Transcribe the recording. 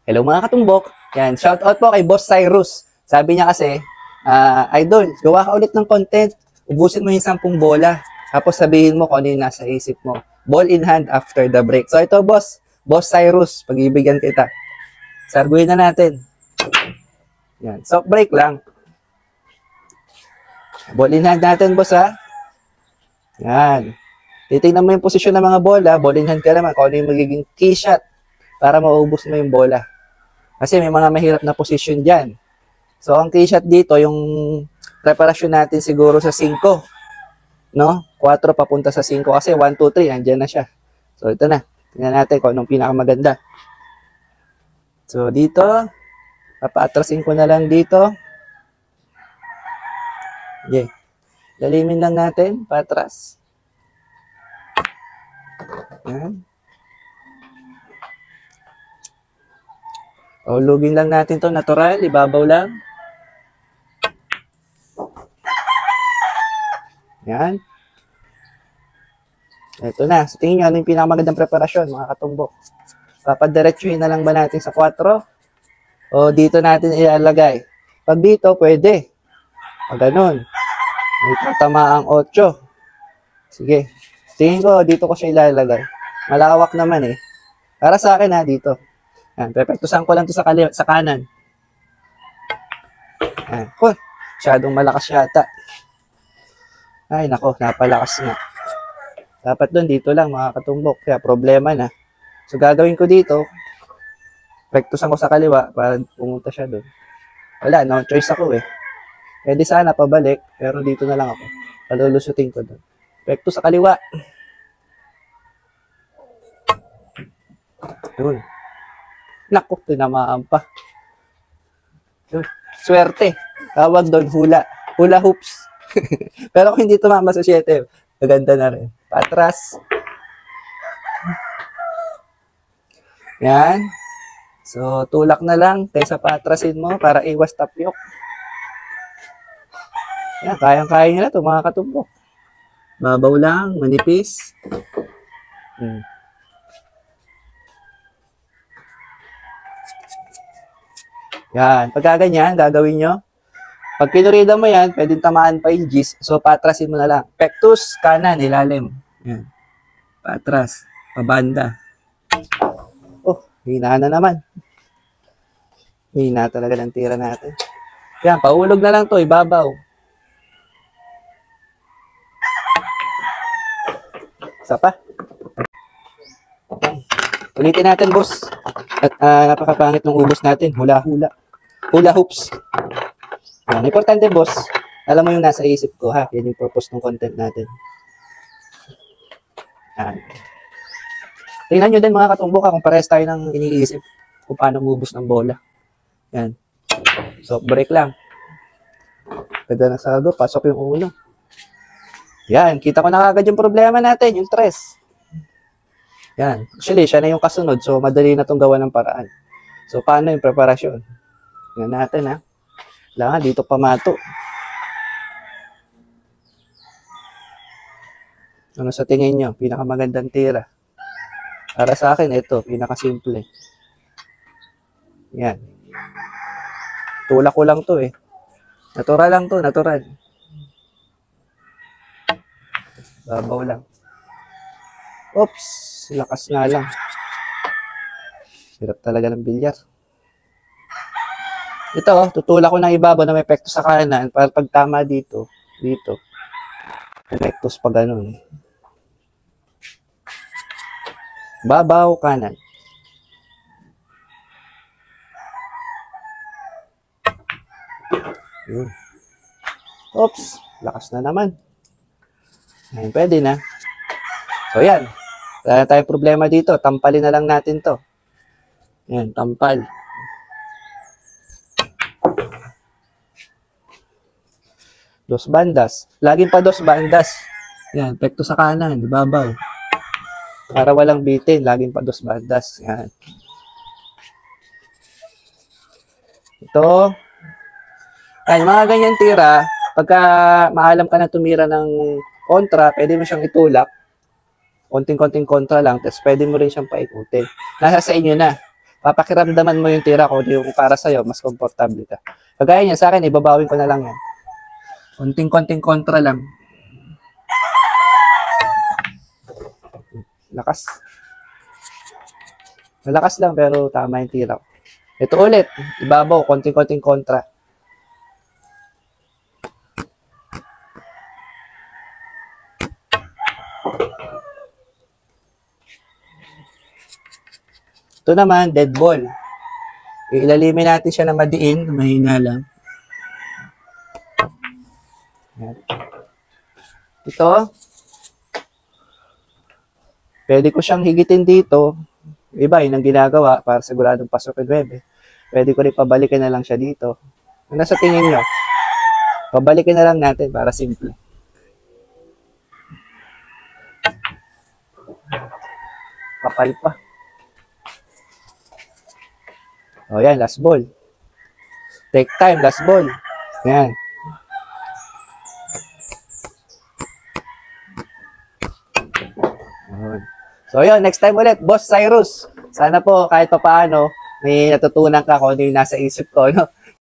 Hello mga katumbok. Yan, shout out po kay Boss Cyrus. Sabi niya kasi, Idol, gawa ka ulit ng content. Ubusin mo yung 10 bola. Tapos sabihin mo kung ano yung nasa isip mo. Ball in hand after the break. So ito Boss Cyrus, pag-ibigyan kita. Sarguin na natin. Yan, soft break lang. Ball in hand natin, boss, ha? Yan. Titingnan mo yung posisyon ng mga bola. Ball in hand ka naman kung ano yung magiging key shot para maubos mo yung bola. Kasi may mga mahirap na posisyon dyan. So, ang key shot dito, yung preparasyon natin siguro sa 5. No? 4 papunta sa 5 kasi 1, 2, 3, andyan na siya. So, ito na. Tingnan natin kung anong pinakamaganda. So, dito, papaatrasin ko na lang dito. Okay. Lalimin lang natin, patras. Yan. Ulugin lang natin to natural, ibabaw lang. Yan. Ito na. So, tingin nyo, ano yung pinakamagandang preparasyon, mga katumbok. Papadiretsuhin na lang ba natin sa 4? O dito natin ilalagay? Pag dito, pwede. Pag ganun. May tatama ang 8. Sige. Tingin ko, dito ko siya ilalagay. Malawak naman eh. Para sa akin dito. Yan, pepektusan ko lang to sa kanan. Yan. Oh, masyadong malakas yata. Ay, nako, napalakas na. Dapat doon, dito lang, mga katumbok. Kaya problema na. So, gagawin ko dito, pektusan ko sa kaliwa para pumunta siya doon. Wala, no choice ako eh. Pwede sana pabalik, pero dito na lang ako. Palulusutin ko doon. Pekto sa kaliwa. Yun. Naku, tinamaan pa. Yun. Swerte. Tawag doon, hula. Hula hoops. Pero kung hindi tumama sa 7, maganda na rin. Patras. Yan. So, tulak na lang kaysa patrasin mo para iwas tapyok. Yan, kayang-kaya nyo na ito, mga katumbok. Babaw lang, manipis. Yan, pagka ganyan, gagawin nyo. Pag kinurida mo yan, pwedeng tamaan pa yung G's. So, patrasin mo na lang. Pectus, kanan, ilalim. Yan. Patras, pabanda. Oh, hina na naman. Hina talaga ng tira natin. Yan, paulog na lang to, ibabaw. Isa pa. Ulitin natin, boss. At napakapangit ng ubos natin. Hula-hula. Hula hoops. Yan. Importante, boss. Alam mo yung nasa isip ko, ha? Yan yung purpose ng content natin. Yan. Tingnan nyo din, mga katumbok, kung parehas tayo ng iniisip kung paano umubos ng bola. Yan. So, break lang. Pwede na sago, pasok yung ulo. Yan, kita ko na kagad yung problema natin, yung tres. Yan. Actually, siya na yung kasunod, so madali na itong gawa ng paraan. So, paano yung preparasyon? Yan natin, ha? Kailangan dito pamato. Ano sa tingin nyo? Pinakamagandang tira. Para sa akin, ito, pinakasimple. Yan. Tulak ko lang to eh. Natural lang to, natural. Babaw lang. Oops, lakas nga lang. Hirap talaga ng bilyar. Ito, tutulak ko ng ibabaw na may epekto sa kanan para pag tama dito, epektos pa ganun. Babaw, kanan. Yun. Oops, lakas na naman. Ayan, pwede na. So, yan. Wala tayong problema dito. Tampalin na lang natin to. Yan, tampal. Dos bandas. Laging pa dos bandas. Yan, pekto sa kanan. Babaw. Para walang bitin, laging pa dos bandas. Yan. Ito. Ay, mga ganyan tira, pagka maalam ka na tumira ng kontra, pwede mo siyang itulak. Konting-konting kontra lang, tapos pwede mo rin siyang paikutin. Nasa sa inyo na. papakiramdaman mo yung tira ko, yung para sa'yo, mas komportable ka. Kagaya niya, sa akin, ibabawin ko na lang yan. Konting-konting kontra lang. Lakas. Malakas lang, pero tama yung tira ko. Ito ulit, ibabaw, konting-konting kontra. Ito naman, dead ball. Ilalimin natin siya na madiin, mahina lang. Yan. Ito, pwede ko siyang higitin dito. Iba, yun ang ginagawa para siguradong pasok yung 9. Pwede ko rin pabalikin na lang siya dito. Ano sa tingin nyo? Pabalikin na lang natin para simple. Kapal pa. O yan, last ball. Take time, last ball. Yan. So yun, next time ulit, Boss Cyrus. Sana po kahit papaano may natutunan ka kung ano yung nasa isip ko, no?